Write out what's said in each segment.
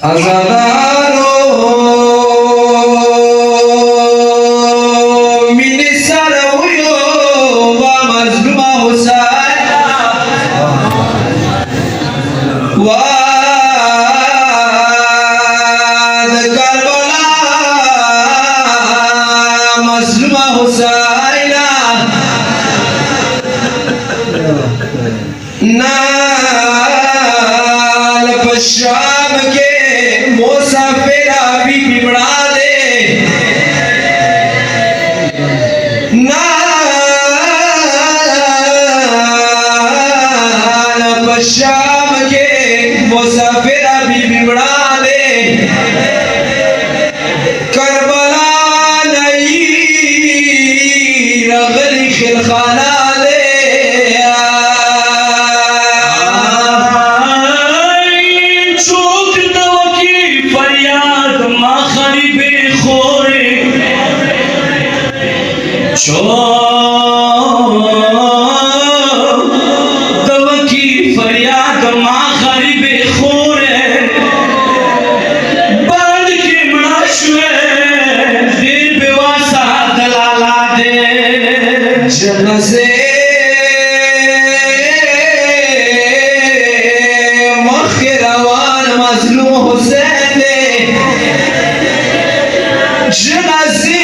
आजादारो mini सरवयो वा मजलुमा हुसैन वा Karbala मजलुमा Hussain नाल पशाम के मुसाफिरा भी बिगड़ा दे नाल पशाम के मुसाफिरा भी बिगड़ा दे करबला नहीं रगली खिलखाना दे दव की फरियाद माँ गरीबे खोरे बंद के मशवे दिल बेवासा दलाला दे जनसे मखरवान मजलूम हुसैन दे जनसे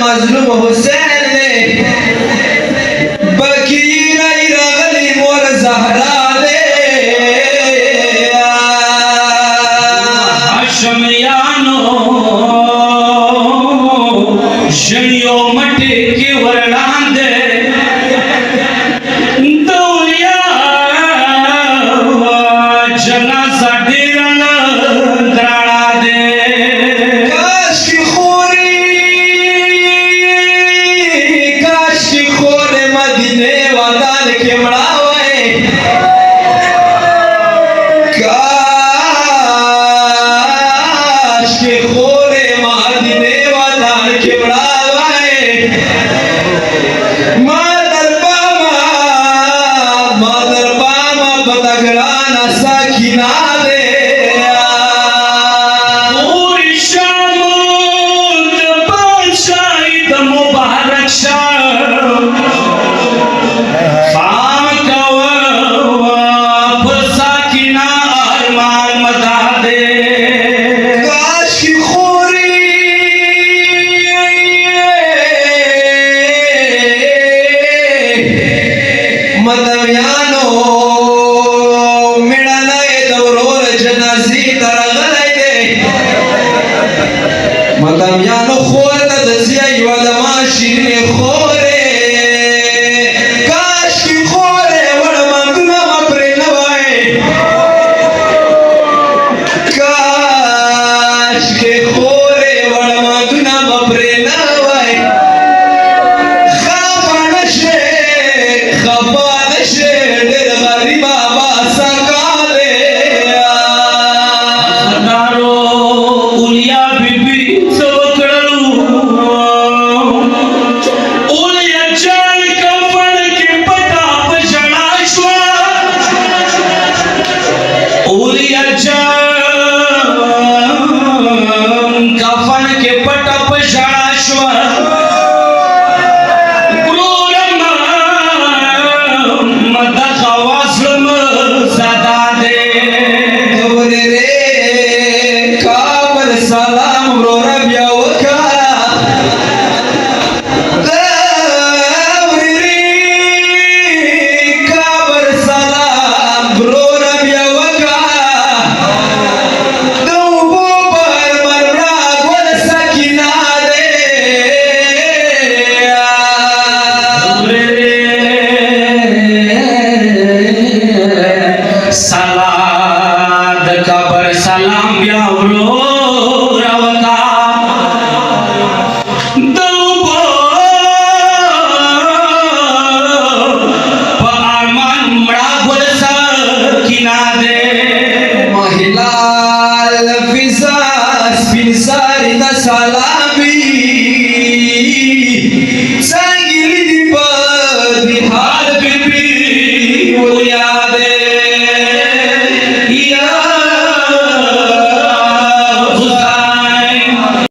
मजलूम हुसैन ने बकी नहीं रगली मोर जहरा दे शमयानो शनियो मटे के वरदान दे दौलिया जनाजा डेरन दराड़ा दे मदीने वादाल के मड़ावे